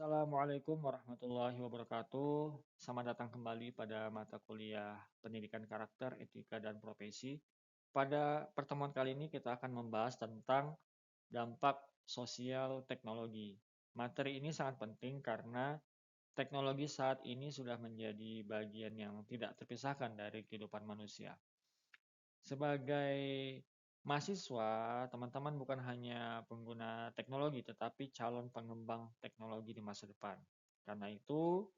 Assalamualaikum warahmatullahi wabarakatuh. Selamat datang kembali pada mata kuliah Pendidikan Karakter, Etika, dan Profesi. Pada pertemuan kali ini kita akan membahas tentang dampak sosial teknologi. Materi ini sangat penting karena teknologi saat ini sudah menjadi bagian yang tidak terpisahkan dari kehidupan manusia. Sebagai mahasiswa, teman-teman bukan hanya pengguna teknologi, tetapi calon pengembang teknologi di masa depan. Karena itu,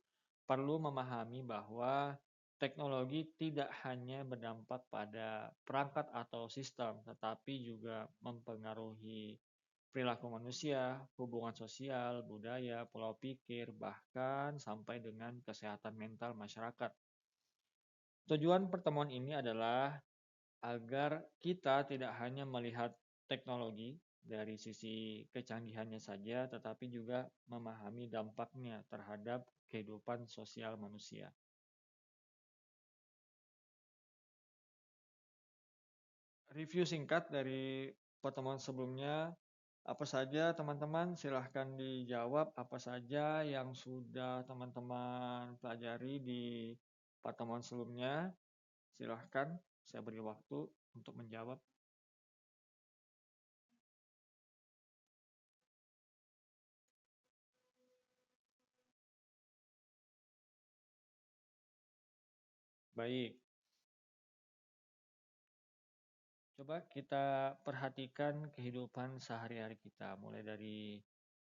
perlu memahami bahwa teknologi tidak hanya berdampak pada perangkat atau sistem, tetapi juga mempengaruhi perilaku manusia, hubungan sosial, budaya, pola pikir, bahkan sampai dengan kesehatan mental masyarakat. Tujuan pertemuan ini adalah agar kita tidak hanya melihat teknologi dari sisi kecanggihannya saja, tetapi juga memahami dampaknya terhadap kehidupan sosial manusia. Review singkat dari pertemuan sebelumnya, apa saja teman-teman silahkan dijawab apa saja yang sudah teman-teman pelajari di pertemuan sebelumnya. Silahkan, saya beri waktu untuk menjawab. Baik, coba kita perhatikan kehidupan sehari-hari kita, mulai dari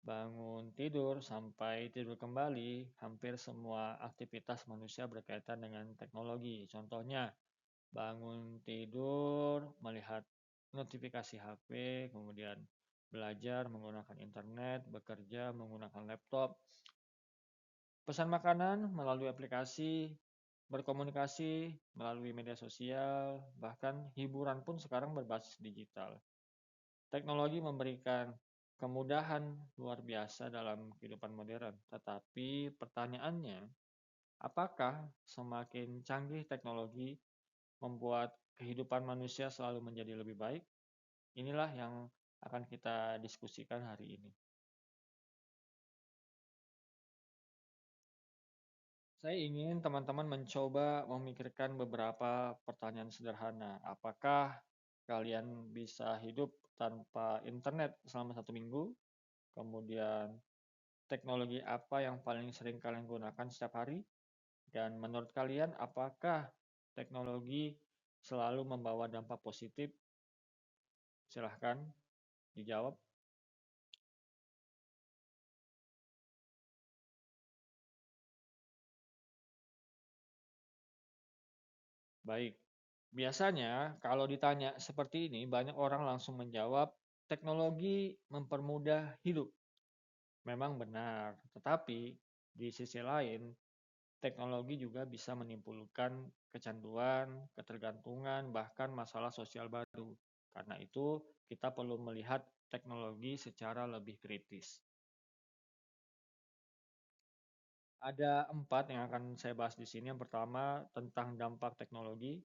bangun tidur sampai tidur kembali, hampir semua aktivitas manusia berkaitan dengan teknologi. Contohnya, bangun tidur, melihat notifikasi HP, kemudian belajar menggunakan internet, bekerja menggunakan laptop, pesan makanan melalui aplikasi, berkomunikasi melalui media sosial, bahkan hiburan pun sekarang berbasis digital. Teknologi memberikan kemudahan luar biasa dalam kehidupan modern, tetapi pertanyaannya, apakah semakin canggih teknologi membuat kehidupan manusia selalu menjadi lebih baik? Inilah yang akan kita diskusikan hari ini. Saya ingin teman-teman mencoba memikirkan beberapa pertanyaan sederhana. Apakah kalian bisa hidup tanpa internet selama 1 minggu? Kemudian, teknologi apa yang paling sering kalian gunakan setiap hari? Dan menurut kalian, apakah teknologi selalu membawa dampak positif? Silahkan dijawab. Baik. Biasanya, kalau ditanya seperti ini, banyak orang langsung menjawab, teknologi mempermudah hidup. Memang benar, tetapi di sisi lain, teknologi juga bisa menimbulkan kecanduan, ketergantungan, bahkan masalah sosial baru. Karena itu, kita perlu melihat teknologi secara lebih kritis. Ada 4 yang akan saya bahas di sini. Yang pertama, tentang dampak teknologi.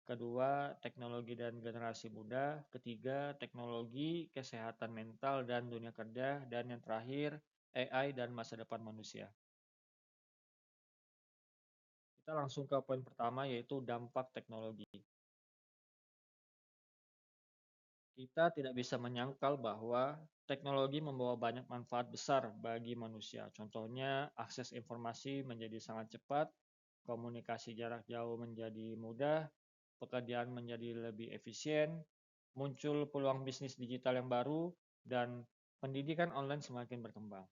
Kedua, teknologi dan generasi muda. Ketiga, teknologi, kesehatan mental dan dunia kerja. Dan yang terakhir, AI dan masa depan manusia. Kita langsung ke poin pertama, yaitu dampak teknologi. Kita tidak bisa menyangkal bahwa teknologi membawa banyak manfaat besar bagi manusia. Contohnya, akses informasi menjadi sangat cepat, komunikasi jarak jauh menjadi mudah, pekerjaan menjadi lebih efisien, muncul peluang bisnis digital yang baru, dan pendidikan online semakin berkembang.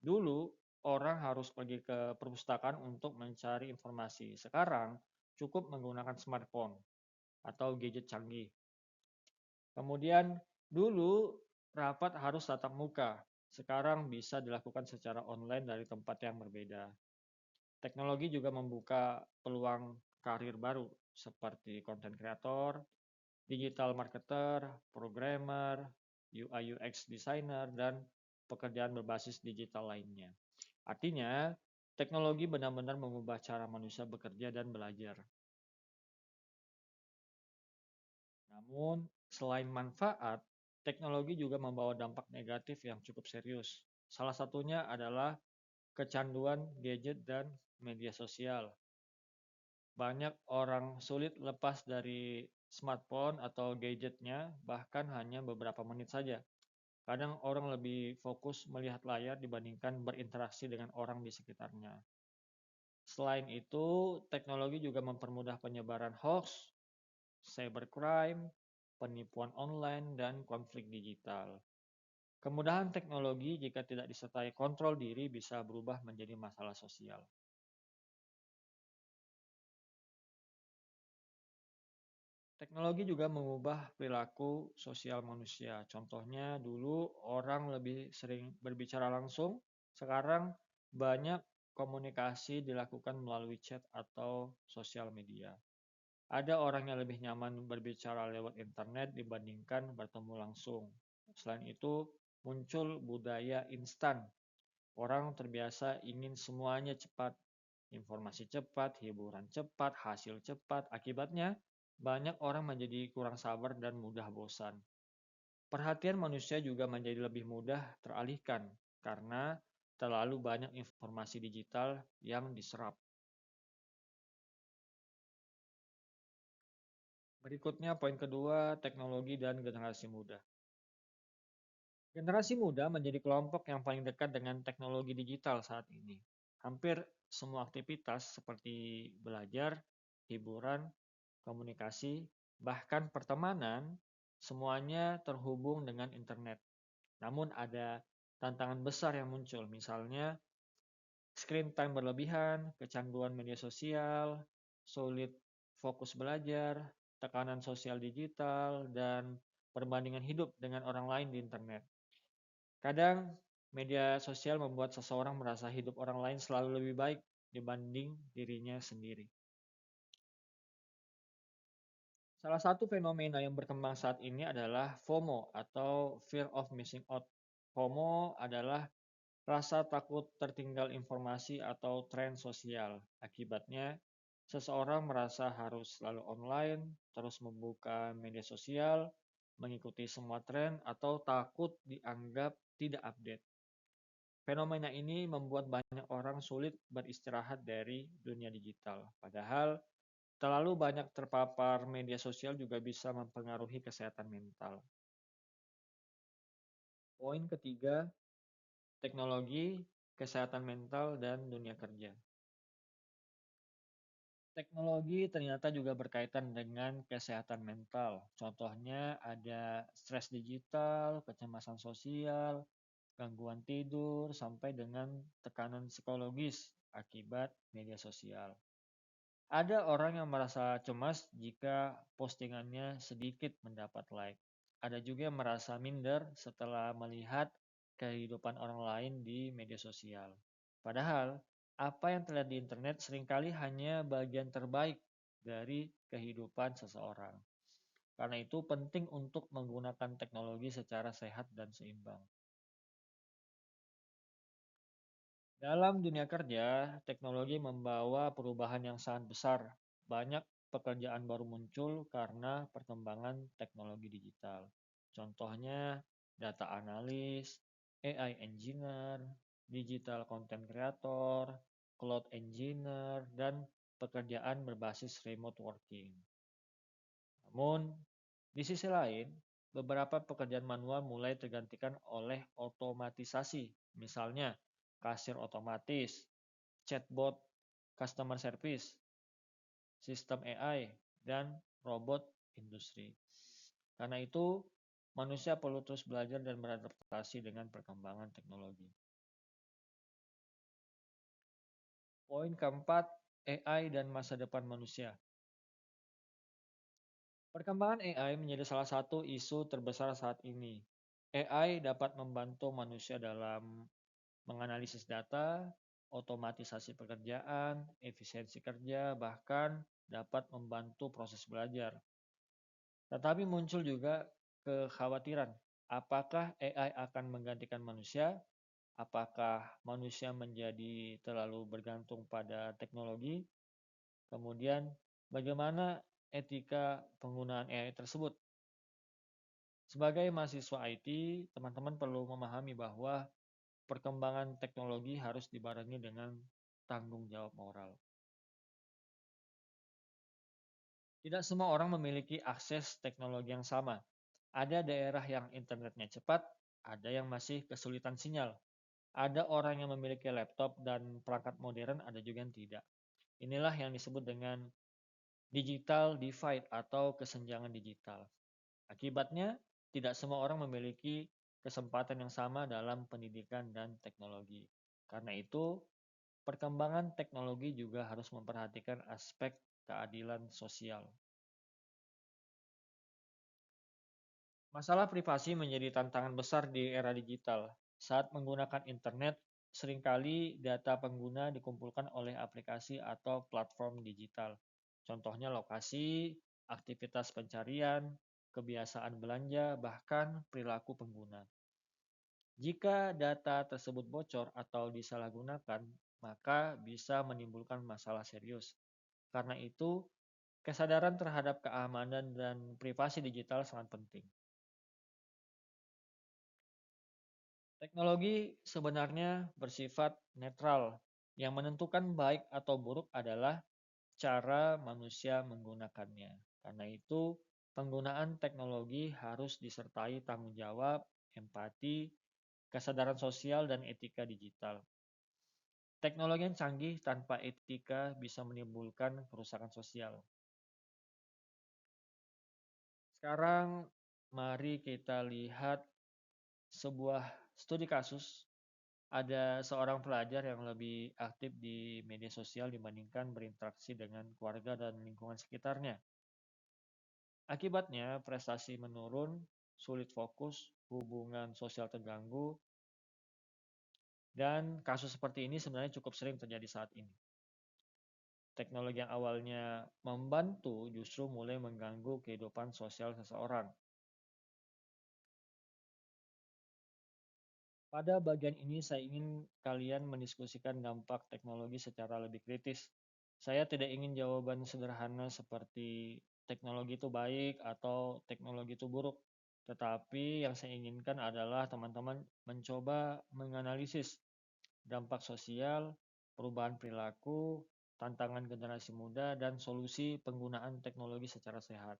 Dulu, orang harus pergi ke perpustakaan untuk mencari informasi. Sekarang, cukup menggunakan smartphone atau gadget canggih. Kemudian, dulu rapat harus tatap muka. Sekarang bisa dilakukan secara online dari tempat yang berbeda. Teknologi juga membuka peluang karir baru seperti content creator, digital marketer, programmer, UI UX designer, dan pekerjaan berbasis digital lainnya. Artinya, teknologi benar-benar mengubah cara manusia bekerja dan belajar. Namun, selain manfaat, teknologi juga membawa dampak negatif yang cukup serius. Salah satunya adalah kecanduan gadget dan media sosial. Banyak orang sulit lepas dari smartphone atau gadgetnya, bahkan hanya beberapa menit saja. Kadang orang lebih fokus melihat layar dibandingkan berinteraksi dengan orang di sekitarnya. Selain itu, teknologi juga mempermudah penyebaran hoax, cybercrime, penipuan online, dan konflik digital. Kemudahan teknologi jika tidak disertai kontrol diri bisa berubah menjadi masalah sosial. Teknologi juga mengubah perilaku sosial manusia. Contohnya dulu orang lebih sering berbicara langsung, sekarang banyak komunikasi dilakukan melalui chat atau sosial media. Ada orang yang lebih nyaman berbicara lewat internet dibandingkan bertemu langsung. Selain itu, muncul budaya instan. Orang terbiasa ingin semuanya cepat, informasi cepat, hiburan cepat, hasil cepat. Akibatnya, banyak orang menjadi kurang sabar dan mudah bosan. Perhatian manusia juga menjadi lebih mudah teralihkan karena terlalu banyak informasi digital yang diserap. Berikutnya poin kedua, teknologi dan generasi muda. Generasi muda menjadi kelompok yang paling dekat dengan teknologi digital saat ini. Hampir semua aktivitas seperti belajar, hiburan, komunikasi, bahkan pertemanan, semuanya terhubung dengan internet. Namun ada tantangan besar yang muncul, misalnya screen time berlebihan, kecanduan media sosial, sulit fokus belajar, tekanan sosial digital, dan perbandingan hidup dengan orang lain di internet. Kadang media sosial membuat seseorang merasa hidup orang lain selalu lebih baik dibanding dirinya sendiri. Salah satu fenomena yang berkembang saat ini adalah FOMO atau Fear of Missing Out. FOMO adalah rasa takut tertinggal informasi atau tren sosial. Akibatnya, seseorang merasa harus selalu online, terus membuka media sosial, mengikuti semua tren, atau takut dianggap tidak update. Fenomena ini membuat banyak orang sulit beristirahat dari dunia digital. Padahal, terlalu banyak terpapar media sosial juga bisa mempengaruhi kesehatan mental. Poin ketiga, teknologi, kesehatan mental, dan dunia kerja. Teknologi ternyata juga berkaitan dengan kesehatan mental. Contohnya ada stres digital, kecemasan sosial, gangguan tidur, sampai dengan tekanan psikologis akibat media sosial. Ada orang yang merasa cemas jika postingannya sedikit mendapat like. Ada juga yang merasa minder setelah melihat kehidupan orang lain di media sosial. Padahal, apa yang terlihat di internet seringkali hanya bagian terbaik dari kehidupan seseorang. Karena itu penting untuk menggunakan teknologi secara sehat dan seimbang. Dalam dunia kerja, teknologi membawa perubahan yang sangat besar. Banyak pekerjaan baru muncul karena perkembangan teknologi digital. Contohnya, data analis, AI engineer, digital content creator, cloud engineer, dan pekerjaan berbasis remote working. Namun, di sisi lain, beberapa pekerjaan manual mulai tergantikan oleh otomatisasi. Misalnya, kasir otomatis, chatbot, customer service, sistem AI, dan robot industri. Karena itu, manusia perlu terus belajar dan beradaptasi dengan perkembangan teknologi. Poin keempat, AI dan masa depan manusia. Perkembangan AI menjadi salah satu isu terbesar saat ini. AI dapat membantu manusia dalam menganalisis data, otomatisasi pekerjaan, efisiensi kerja, bahkan dapat membantu proses belajar. Tetapi muncul juga kekhawatiran, apakah AI akan menggantikan manusia? Apakah manusia menjadi terlalu bergantung pada teknologi? Kemudian, bagaimana etika penggunaan AI tersebut? Sebagai mahasiswa IT, teman-teman perlu memahami bahwa perkembangan teknologi harus dibarengi dengan tanggung jawab moral. Tidak semua orang memiliki akses teknologi yang sama. Ada daerah yang internetnya cepat, ada yang masih kesulitan sinyal. Ada orang yang memiliki laptop dan perangkat modern, ada juga yang tidak. Inilah yang disebut dengan digital divide atau kesenjangan digital. Akibatnya, tidak semua orang memiliki kesempatan yang sama dalam pendidikan dan teknologi. Karena itu, perkembangan teknologi juga harus memperhatikan aspek keadilan sosial. Masalah privasi menjadi tantangan besar di era digital. Saat menggunakan internet, seringkali data pengguna dikumpulkan oleh aplikasi atau platform digital. Contohnya lokasi, aktivitas pencarian, kebiasaan belanja, bahkan perilaku pengguna. Jika data tersebut bocor atau disalahgunakan, maka bisa menimbulkan masalah serius. Karena itu, kesadaran terhadap keamanan dan privasi digital sangat penting. Teknologi sebenarnya bersifat netral. Yang menentukan baik atau buruk adalah cara manusia menggunakannya. Karena itu, penggunaan teknologi harus disertai tanggung jawab, empati, kesadaran sosial, dan etika digital. Teknologi yang canggih tanpa etika bisa menimbulkan kerusakan sosial. Sekarang, mari kita lihat sebuah studi kasus. Ada seorang pelajar yang lebih aktif di media sosial dibandingkan berinteraksi dengan keluarga dan lingkungan sekitarnya. Akibatnya, prestasi menurun, sulit fokus, hubungan sosial terganggu, dan kasus seperti ini sebenarnya cukup sering terjadi saat ini. Teknologi yang awalnya membantu justru mulai mengganggu kehidupan sosial seseorang. Pada bagian ini saya ingin kalian mendiskusikan dampak teknologi secara lebih kritis. Saya tidak ingin jawaban sederhana seperti teknologi itu baik atau teknologi itu buruk. Tetapi yang saya inginkan adalah teman-teman mencoba menganalisis dampak sosial, perubahan perilaku, tantangan generasi muda, dan solusi penggunaan teknologi secara sehat.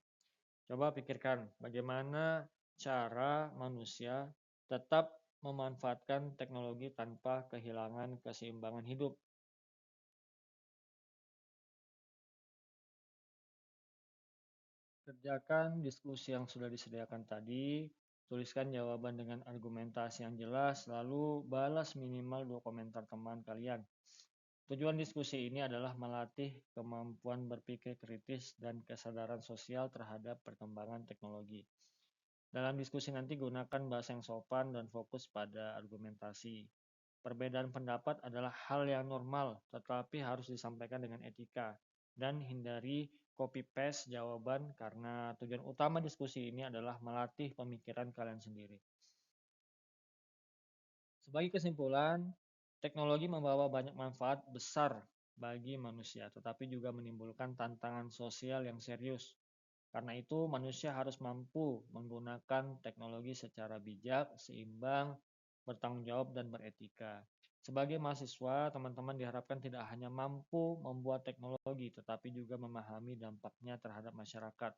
Coba pikirkan bagaimana cara manusia tetap memanfaatkan teknologi tanpa kehilangan keseimbangan hidup. Kerjakan diskusi yang sudah disediakan tadi, tuliskan jawaban dengan argumentasi yang jelas, lalu balas minimal 2 komentar teman kalian. Tujuan diskusi ini adalah melatih kemampuan berpikir kritis dan kesadaran sosial terhadap perkembangan teknologi. Dalam diskusi nanti gunakan bahasa yang sopan dan fokus pada argumentasi. Perbedaan pendapat adalah hal yang normal, tetapi harus disampaikan dengan etika. Dan hindari copy-paste jawaban karena tujuan utama diskusi ini adalah melatih pemikiran kalian sendiri. Sebagai kesimpulan, teknologi membawa banyak manfaat besar bagi manusia, tetapi juga menimbulkan tantangan sosial yang serius. Karena itu, manusia harus mampu menggunakan teknologi secara bijak, seimbang, bertanggung jawab, dan beretika. Sebagai mahasiswa, teman-teman diharapkan tidak hanya mampu membuat teknologi, tetapi juga memahami dampaknya terhadap masyarakat.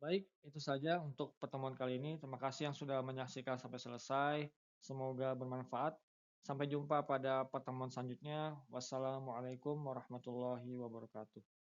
Baik, itu saja untuk pertemuan kali ini. Terima kasih yang sudah menyaksikan sampai selesai. Semoga bermanfaat. Sampai jumpa pada pertemuan selanjutnya. Wassalamualaikum warahmatullahi wabarakatuh.